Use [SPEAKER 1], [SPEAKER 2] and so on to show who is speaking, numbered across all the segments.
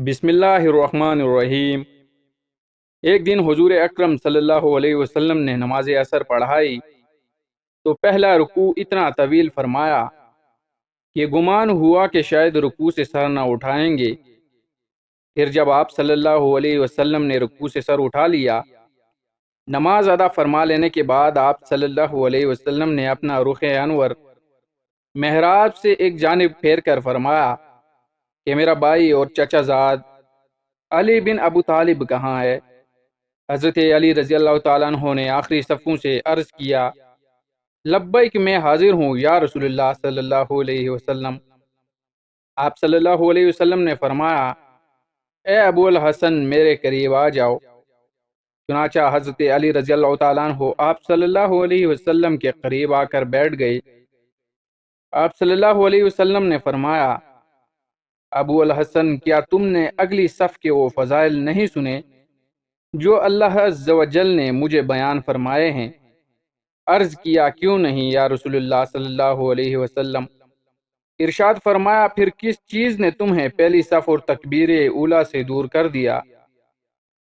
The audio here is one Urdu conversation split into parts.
[SPEAKER 1] بسم اللہ الرحمن الرحیم۔ ایک دن حضور اکرم صلی اللہ علیہ وسلم نے نماز عصر پڑھائی تو پہلا رکوع اتنا طویل فرمایا کہ گمان ہوا کہ شاید رکوع سے سر نہ اٹھائیں گے۔ پھر جب آپ صلی اللہ علیہ وسلم نے رکوع سے سر اٹھا لیا، نماز ادا فرما لینے کے بعد آپ صلی اللہ علیہ وسلم نے اپنا رخ انور محراب سے ایک جانب پھیر کر فرمایا کہ میرا بھائی اور چچا زاد علی بن ابو طالب کہاں ہے؟ حضرت علی رضی اللہ تعالیٰ عنہ نے آخری صفوں سے عرض کیا، لبیک میں حاضر ہوں یا رسول اللہ صلی اللہ علیہ وسلم۔ آپ صلی اللہ علیہ وسلم نے فرمایا، اے ابو الحسن میرے قریب آ جاؤ۔ چنانچہ حضرت علی رضی اللہ تعالیٰ عنہ آپ صلی اللہ علیہ وسلم کے قریب آ کر بیٹھ گئے۔ آپ صلی اللہ علیہ وسلم نے فرمایا، ابو الحسن کیا تم نے اگلی صف کے وہ فضائل نہیں سنے جو اللہ عز و جل نے مجھے بیان فرمائے ہیں؟ عرض کیا، کیوں نہیں یا رسول اللہ صلی اللہ علیہ وسلم۔ ارشاد فرمایا، پھر کس چیز نے تمہیں پہلی صف اور تکبیر اولیٰ سے دور کر دیا؟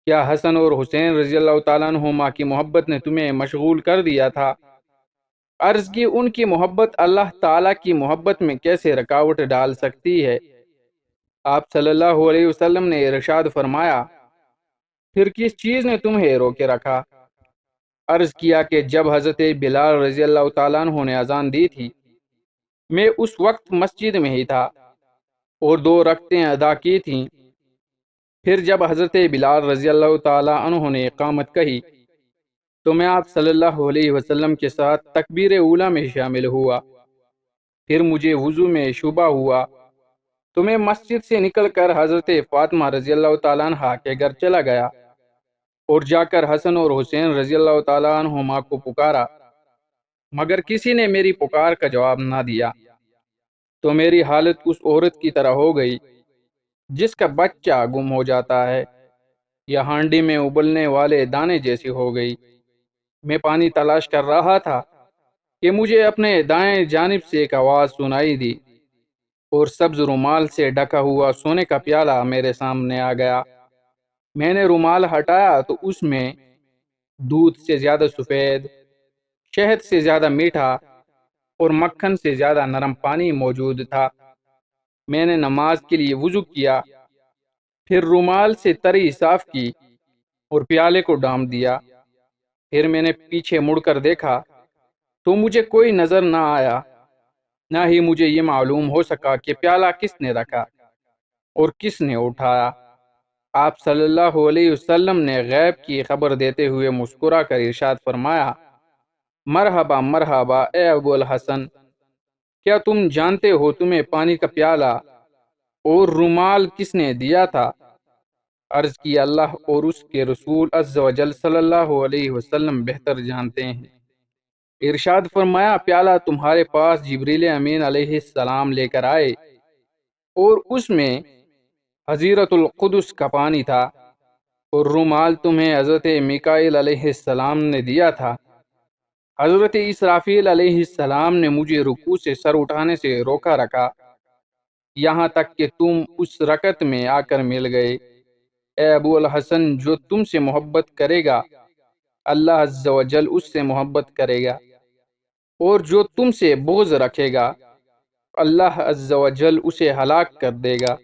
[SPEAKER 1] کیا حسن اور حسین رضی اللہ تعالیٰ عنہما کی محبت نے تمہیں مشغول کر دیا تھا؟ عرض کی، ان کی محبت اللہ تعالیٰ کی محبت میں کیسے رکاوٹ ڈال سکتی ہے؟ آپ صلی اللہ علیہ وسلم نے ارشاد فرمایا، پھر کس چیز نے تمہیں روکے رکھا؟ عرض کیا کہ جب حضرت بلال رضی اللہ تعالیٰ عنہ نے اذان دی تھی، میں اس وقت مسجد میں ہی تھا اور 2 رکعتیں ادا کی تھیں۔ پھر جب حضرت بلال رضی اللہ تعالیٰ عنہ نے اقامت کہی تو میں آپ صلی اللہ علیہ وسلم کے ساتھ تکبیر اولیٰ میں شامل ہوا۔ پھر مجھے وضو میں شبہ ہوا تو میں مسجد سے نکل کر حضرت فاطمہ رضی اللہ تعالیٰ عنہ کے گھر چلا گیا اور جا کر حسن اور حسین رضی اللہ تعالیٰ عنہما کو پکارا، مگر کسی نے میری پکار کا جواب نہ دیا۔ تو میری حالت اس عورت کی طرح ہو گئی جس کا بچہ گم ہو جاتا ہے، یا ہانڈی میں ابلنے والے دانے جیسی ہو گئی۔ میں پانی تلاش کر رہا تھا کہ مجھے اپنے دائیں جانب سے ایک آواز سنائی دی اور سبز رومال سے ڈھکا ہوا سونے کا پیالہ میرے سامنے آ گیا۔ میں نے رومال ہٹایا تو اس میں دودھ سے زیادہ سفید، شہد سے زیادہ میٹھا اور مکھن سے زیادہ نرم پانی موجود تھا۔ میں نے نماز کے لیے وضو کیا، پھر رومال سے تری صاف کی اور پیالے کو ڈھانپ دیا۔ پھر میں نے پیچھے مڑ کر دیکھا تو مجھے کوئی نظر نہ آیا، نہ ہی مجھے یہ معلوم ہو سکا کہ پیالہ کس نے رکھا اور کس نے اٹھایا۔ آپ صلی اللہ علیہ وسلم نے غیب کی خبر دیتے ہوئے مسکرا کر ارشاد فرمایا، مرحبا مرحبا اے ابو الحسن، کیا تم جانتے ہو تمہیں پانی کا پیالہ اور رومال کس نے دیا تھا؟ عرض کی، اللہ اور اس کے رسول عز و جل صلی اللہ علیہ وسلم بہتر جانتے ہیں۔ ارشاد فرمایا، پیالہ تمہارے پاس جبریل امین علیہ السلام لے کر آئے اور اس میں حضیرت القدس کا پانی تھا، اور رومال تمہیں حضرت میکائیل علیہ السلام نے دیا تھا۔ حضرت اسرافیل علیہ السلام نے مجھے رکوع سے سر اٹھانے سے روکا رکھا، یہاں تک کہ تم اس رکعت میں آ کر مل گئے۔ اے ابو الحسن، جو تم سے محبت کرے گا اللہ عز و جل اس سے محبت کرے گا، اور جو تم سے بغض رکھے گا اللہ عز و جل اسے ہلاک کر دے گا۔